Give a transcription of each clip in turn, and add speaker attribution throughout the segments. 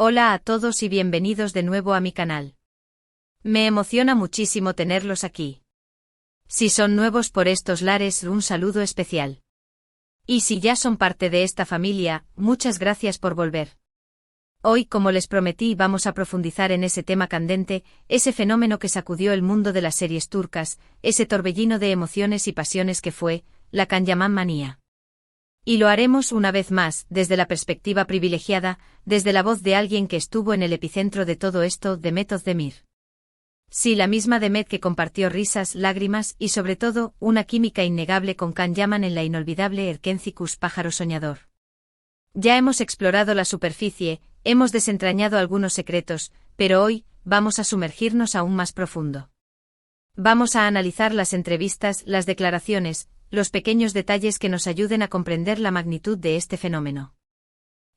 Speaker 1: Hola a todos y bienvenidos de nuevo a mi canal. Me emociona muchísimo tenerlos aquí. Si son nuevos por estos lares, un saludo especial. Y si ya son parte de esta familia, muchas gracias por volver. Hoy, como les prometí, vamos a profundizar en ese tema candente, ese fenómeno que sacudió el mundo de las series turcas, ese torbellino de emociones y pasiones que fue la Can Yaman manía. Y lo haremos una vez más, desde la perspectiva privilegiada, desde la voz de alguien que estuvo en el epicentro de todo esto, Demet Özdemir. Sí, la misma Demet que compartió risas, lágrimas y sobre todo, una química innegable con Can Yaman en la inolvidable Erkencikus pájaro soñador. Ya hemos explorado la superficie, hemos desentrañado algunos secretos, pero hoy, vamos a sumergirnos aún más profundo. Vamos a analizar las entrevistas, las declaraciones, los pequeños detalles que nos ayuden a comprender la magnitud de este fenómeno.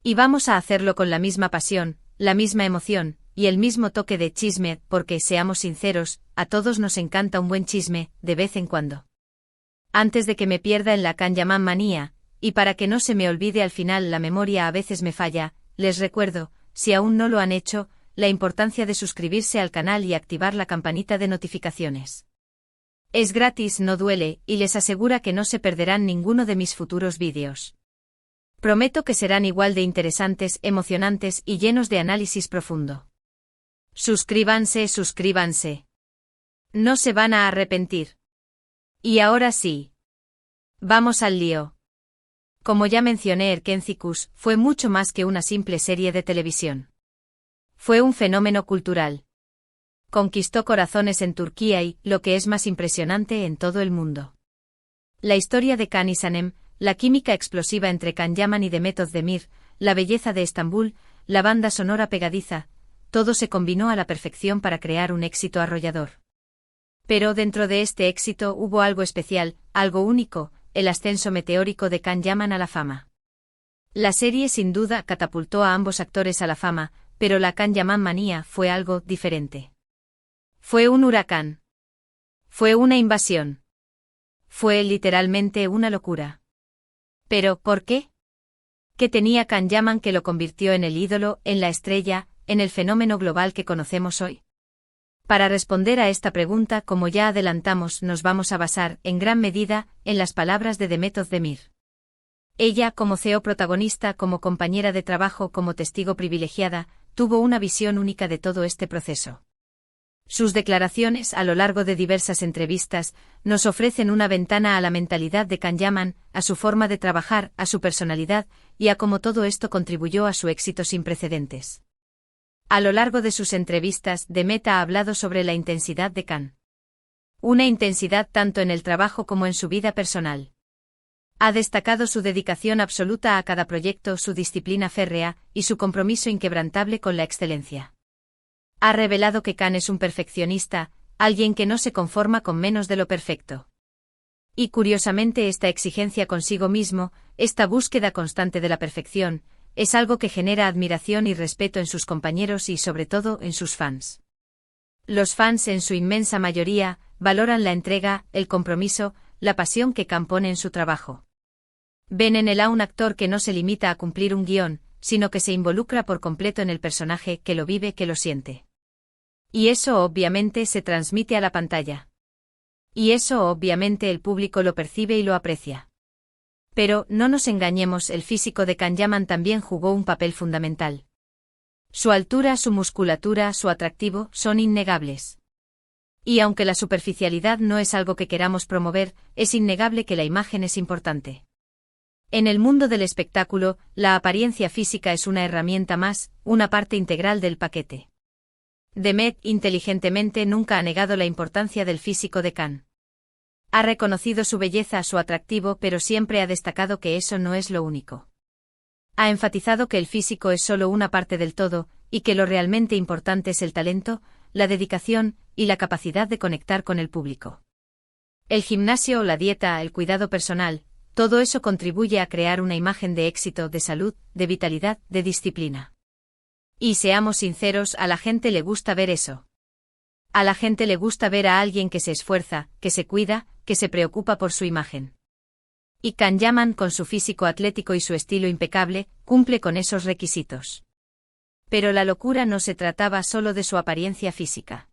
Speaker 1: Y vamos a hacerlo con la misma pasión, la misma emoción, y el mismo toque de chisme, porque, seamos sinceros, a todos nos encanta un buen chisme, de vez en cuando. Antes de que me pierda en la Can Yaman manía, y para que no se me olvide al final, la memoria a veces me falla, les recuerdo, si aún no lo han hecho, la importancia de suscribirse al canal y activar la campanita de notificaciones. Es gratis, no duele, y les asegura que no se perderán ninguno de mis futuros vídeos. Prometo que serán igual de interesantes, emocionantes y llenos de análisis profundo. Suscríbanse. No se van a arrepentir. Y ahora sí. Vamos al lío. Como ya mencioné, Erkencikus fue mucho más que una simple serie de televisión. Fue un fenómeno cultural. Conquistó corazones en Turquía y, lo que es más impresionante, en todo el mundo. La historia de Can y Sanem, la química explosiva entre Can Yaman y Demet Özdemir, la belleza de Estambul, la banda sonora pegadiza, todo se combinó a la perfección para crear un éxito arrollador. Pero dentro de este éxito hubo algo especial, algo único, el ascenso meteórico de Can Yaman a la fama. La serie sin duda catapultó a ambos actores a la fama, pero la Can Yaman manía fue algo diferente. Fue un huracán. Fue una invasión. Fue literalmente una locura. ¿Pero por qué? ¿Qué tenía Can Yaman que lo convirtió en el ídolo, en la estrella, en el fenómeno global que conocemos hoy? Para responder a esta pregunta, como ya adelantamos, nos vamos a basar, en gran medida, en las palabras de Demet Özdemir. Ella, como CEO protagonista, como compañera de trabajo, como testigo privilegiada, tuvo una visión única de todo este proceso. Sus declaraciones, a lo largo de diversas entrevistas, nos ofrecen una ventana a la mentalidad de Can Yaman, a su forma de trabajar, a su personalidad, y a cómo todo esto contribuyó a su éxito sin precedentes. A lo largo de sus entrevistas, Demet ha hablado sobre la intensidad de Can. Una intensidad tanto en el trabajo como en su vida personal. Ha destacado su dedicación absoluta a cada proyecto, su disciplina férrea, y su compromiso inquebrantable con la excelencia. Ha revelado que Can es un perfeccionista, alguien que no se conforma con menos de lo perfecto. Y curiosamente, esta exigencia consigo mismo, esta búsqueda constante de la perfección, es algo que genera admiración y respeto en sus compañeros y sobre todo en sus fans. Los fans, en su inmensa mayoría, valoran la entrega, el compromiso, la pasión que Can pone en su trabajo. Ven en él a un actor que no se limita a cumplir un guión, sino que se involucra por completo en el personaje, que lo vive, que lo siente. Y eso obviamente se transmite a la pantalla. Y eso obviamente el público lo percibe y lo aprecia. Pero, no nos engañemos, el físico de Can Yaman también jugó un papel fundamental. Su altura, su musculatura, su atractivo, son innegables. Y aunque la superficialidad no es algo que queramos promover, es innegable que la imagen es importante. En el mundo del espectáculo, la apariencia física es una herramienta más, una parte integral del paquete. Demet, inteligentemente, nunca ha negado la importancia del físico de Can. Ha reconocido su belleza, su atractivo, pero siempre ha destacado que eso no es lo único. Ha enfatizado que el físico es solo una parte del todo, y que lo realmente importante es el talento, la dedicación, y la capacidad de conectar con el público. El gimnasio, la dieta, el cuidado personal, todo eso contribuye a crear una imagen de éxito, de salud, de vitalidad, de disciplina. Y seamos sinceros, a la gente le gusta ver eso. A la gente le gusta ver a alguien que se esfuerza, que se cuida, que se preocupa por su imagen. y Can Yaman, con su físico atlético y su estilo impecable, cumple con esos requisitos. Pero la locura no se trataba solo de su apariencia física.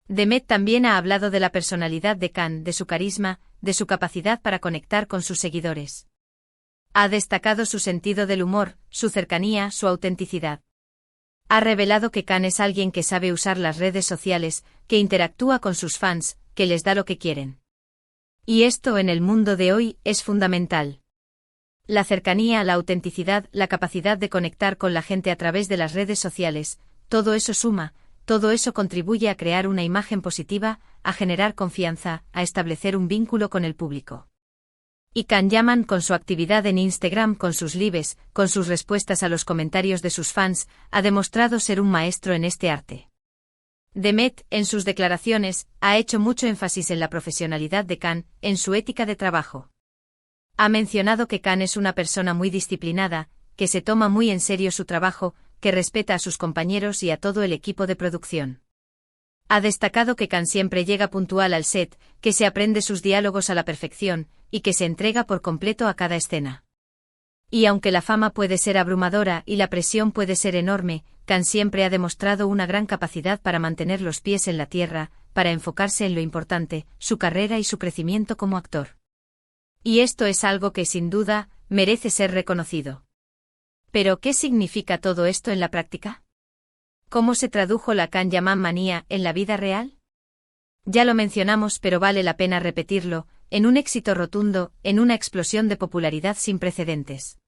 Speaker 1: Demet también ha hablado de la personalidad de Khan, de su carisma, de su capacidad para conectar con sus seguidores. Ha destacado su sentido del humor, su cercanía, su autenticidad. Ha revelado que Khan es alguien que sabe usar las redes sociales, que interactúa con sus fans, que les da lo que quieren. Y esto en el mundo de hoy es fundamental. La cercanía, la autenticidad, la capacidad de conectar con la gente a través de las redes sociales, todo eso suma, todo eso contribuye a crear una imagen positiva, a generar confianza, a establecer un vínculo con el público. Y Khan Yaman, con su actividad en Instagram, con sus lives, con sus respuestas a los comentarios de sus fans, ha demostrado ser un maestro en este arte. Demet, en sus declaraciones, ha hecho mucho énfasis en la profesionalidad de Khan, en su ética de trabajo. Ha mencionado que Khan es una persona muy disciplinada, que se toma muy en serio su trabajo, que respeta a sus compañeros y a todo el equipo de producción. Ha destacado que Khan siempre llega puntual al set, que se aprende sus diálogos a la perfección, y que se entrega por completo a cada escena. Y aunque la fama puede ser abrumadora y la presión puede ser enorme, Khan siempre ha demostrado una gran capacidad para mantener los pies en la tierra, para enfocarse en lo importante, su carrera y su crecimiento como actor. Y esto es algo que sin duda merece ser reconocido. ¿Pero qué significa todo esto en la práctica? ¿Cómo se tradujo la Khan Yaman manía en la vida real? Ya lo mencionamos, pero vale la pena repetirlo, en un éxito rotundo, en una explosión de popularidad sin precedentes.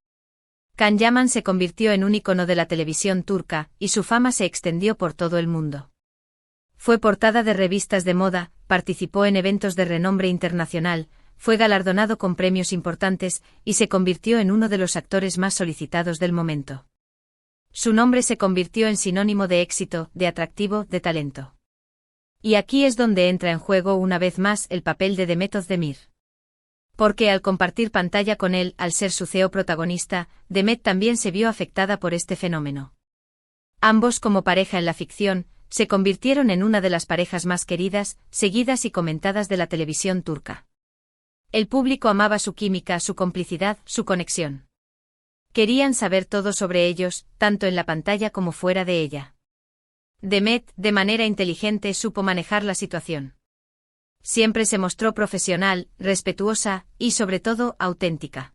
Speaker 1: Khan Yaman se convirtió en un ícono de la televisión turca, y su fama se extendió por todo el mundo. Fue portada de revistas de moda, participó en eventos de renombre internacional, fue galardonado con premios importantes, y se convirtió en uno de los actores más solicitados del momento. Su nombre se convirtió en sinónimo de éxito, de atractivo, de talento. Y aquí es donde entra en juego una vez más el papel de Demet Özdemir. Porque al compartir pantalla con él, al ser su CEO protagonista, Demet también se vio afectada por este fenómeno. Ambos, como pareja en la ficción, se convirtieron en una de las parejas más queridas, seguidas y comentadas de la televisión turca. El público amaba su química, su complicidad, su conexión. Querían saber todo sobre ellos, tanto en la pantalla como fuera de ella. Demet, de manera inteligente, supo manejar la situación. Siempre se mostró profesional, respetuosa, y sobre todo, auténtica.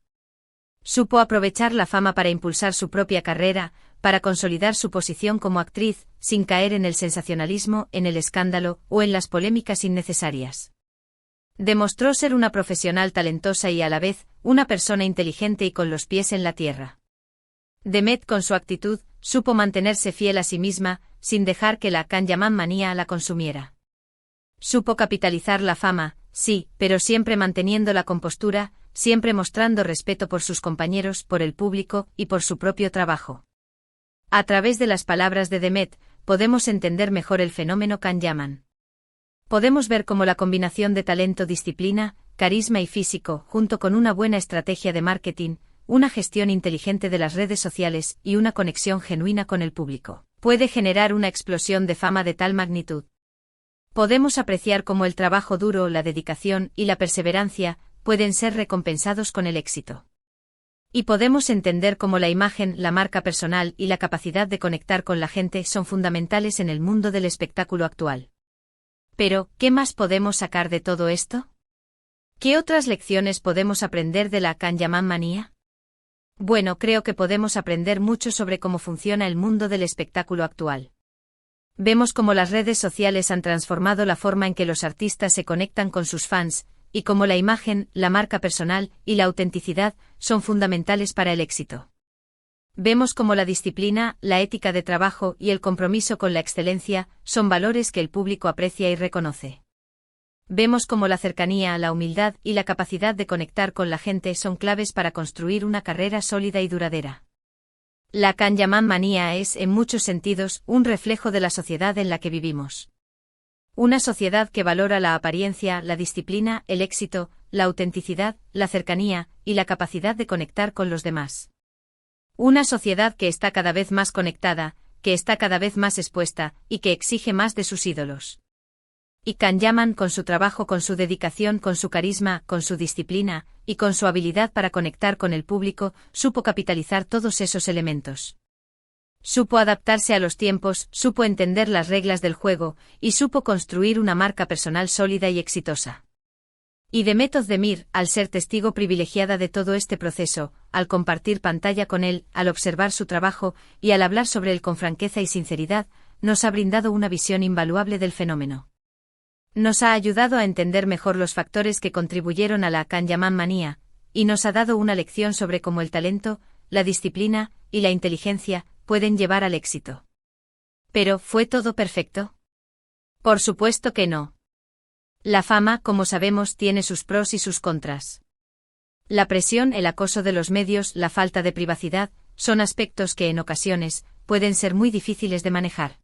Speaker 1: Supo aprovechar la fama para impulsar su propia carrera, para consolidar su posición como actriz, sin caer en el sensacionalismo, en el escándalo, o en las polémicas innecesarias. Demostró ser una profesional talentosa y a la vez, una persona inteligente y con los pies en la tierra. Demet, con su actitud, supo mantenerse fiel a sí misma, sin dejar que la Khan Yaman manía la consumiera. Supo capitalizar la fama, sí, pero siempre manteniendo la compostura, siempre mostrando respeto por sus compañeros, por el público y por su propio trabajo. A través de las palabras de Demet, podemos entender mejor el fenómeno Khan Yaman. Podemos ver cómo la combinación de talento, disciplina, carisma y físico, junto con una buena estrategia de marketing, una gestión inteligente de las redes sociales y una conexión genuina con el público, puede generar una explosión de fama de tal magnitud. Podemos apreciar cómo el trabajo duro, la dedicación y la perseverancia pueden ser recompensados con el éxito. Y podemos entender cómo la imagen, la marca personal y la capacidad de conectar con la gente son fundamentales en el mundo del espectáculo actual. Pero, ¿qué más podemos sacar de todo esto? ¿Qué otras lecciones podemos aprender de la Khan Yaman manía? Bueno, creo que podemos aprender mucho sobre cómo funciona el mundo del espectáculo actual. Vemos cómo las redes sociales han transformado la forma en que los artistas se conectan con sus fans, y cómo la imagen, la marca personal y la autenticidad son fundamentales para el éxito. Vemos cómo la disciplina, la ética de trabajo y el compromiso con la excelencia son valores que el público aprecia y reconoce. Vemos cómo la cercanía, la humildad y la capacidad de conectar con la gente son claves para construir una carrera sólida y duradera. La Khan Yaman manía es, en muchos sentidos, un reflejo de la sociedad en la que vivimos. Una sociedad que valora la apariencia, la disciplina, el éxito, la autenticidad, la cercanía y la capacidad de conectar con los demás. Una sociedad que está cada vez más conectada, que está cada vez más expuesta y que exige más de sus ídolos. Y Khan Yaman, con su trabajo, con su dedicación, con su carisma, con su disciplina y con su habilidad para conectar con el público, supo capitalizar todos esos elementos. Supo adaptarse a los tiempos, supo entender las reglas del juego, y supo construir una marca personal sólida y exitosa. Y Demet Özdemir, al ser testigo privilegiada de todo este proceso, al compartir pantalla con él, al observar su trabajo, y al hablar sobre él con franqueza y sinceridad, nos ha brindado una visión invaluable del fenómeno. Nos ha ayudado a entender mejor los factores que contribuyeron a la Kanyaman manía, y nos ha dado una lección sobre cómo el talento, la disciplina y la inteligencia pueden llevar al éxito. ¿Pero fue todo perfecto? Por supuesto que no. La fama, como sabemos, tiene sus pros y sus contras. La presión, el acoso de los medios, la falta de privacidad, son aspectos que en ocasiones pueden ser muy difíciles de manejar.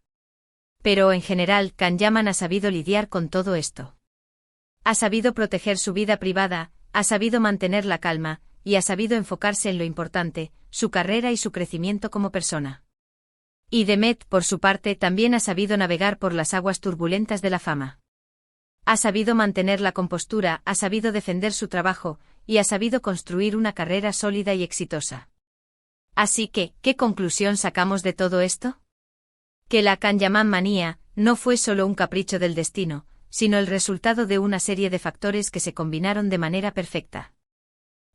Speaker 1: Pero en general, Kanyaman ha sabido lidiar con todo esto. Ha sabido proteger su vida privada, ha sabido mantener la calma, y ha sabido enfocarse en lo importante, su carrera y su crecimiento como persona. Y Demet, por su parte, también ha sabido navegar por las aguas turbulentas de la fama. Ha sabido mantener la compostura, ha sabido defender su trabajo, y ha sabido construir una carrera sólida y exitosa. Así que, ¿qué conclusión sacamos de todo esto? Que la Kanyaman manía no fue solo un capricho del destino, sino el resultado de una serie de factores que se combinaron de manera perfecta.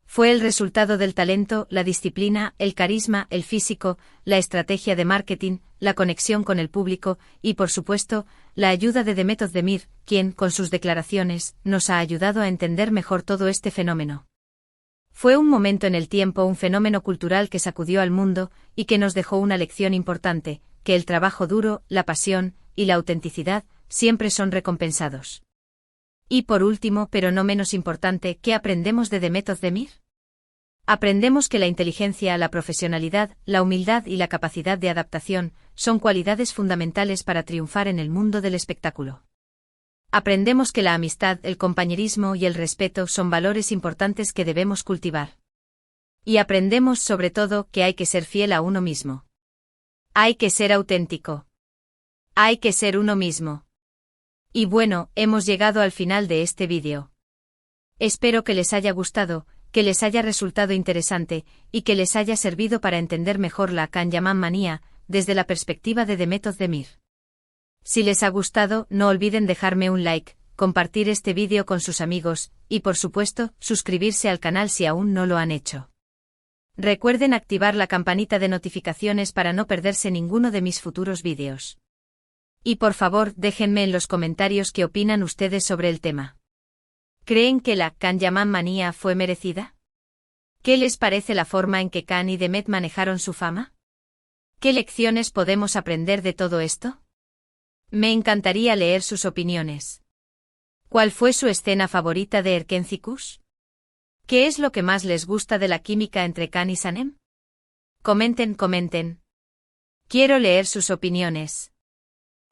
Speaker 1: Fue el resultado del talento, la disciplina, el carisma, el físico, la estrategia de marketing, la conexión con el público y, por supuesto, la ayuda de Demet Özdemir, quien, con sus declaraciones, nos ha ayudado a entender mejor todo este fenómeno. Fue un momento en el tiempo, un fenómeno cultural que sacudió al mundo y que nos dejó una lección importante, que el trabajo duro, la pasión y la autenticidad siempre son recompensados. Y por último, pero no menos importante, ¿qué aprendemos de Demet Özdemir? Aprendemos que la inteligencia, la profesionalidad, la humildad y la capacidad de adaptación son cualidades fundamentales para triunfar en el mundo del espectáculo. Aprendemos que la amistad, el compañerismo y el respeto son valores importantes que debemos cultivar. Y aprendemos sobre todo que hay que ser fiel a uno mismo. Hay que ser auténtico. Hay que ser uno mismo. Y bueno, hemos llegado al final de este vídeo. Espero que les haya gustado, que les haya resultado interesante, y que les haya servido para entender mejor la Kanyaman manía, desde la perspectiva de Demet Özdemir. Si les ha gustado, no olviden dejarme un like, compartir este vídeo con sus amigos, y por supuesto, suscribirse al canal si aún no lo han hecho. Recuerden activar la campanita de notificaciones para no perderse ninguno de mis futuros vídeos. Y por favor, déjenme en los comentarios qué opinan ustedes sobre el tema. ¿Creen que la Kanyaman manía fue merecida? ¿Qué les parece la forma en que Kan y Demet manejaron su fama? ¿Qué lecciones podemos aprender de todo esto? Me encantaría leer sus opiniones. ¿Cuál fue su escena favorita de Erkenci-Kuş? ¿Qué es lo que más les gusta de la química entre Kan y Sanem? Comenten. Quiero leer sus opiniones.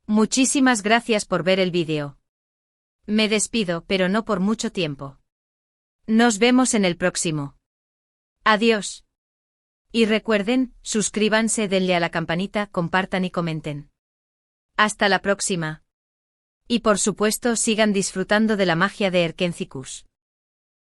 Speaker 1: Muchísimas gracias por ver el vídeo. Me despido, pero no por mucho tiempo. Nos vemos en el próximo. Adiós. Y recuerden, suscríbanse, denle a la campanita, compartan y comenten. Hasta la próxima. Y por supuesto sigan disfrutando de la magia de Erkenci-Kuş.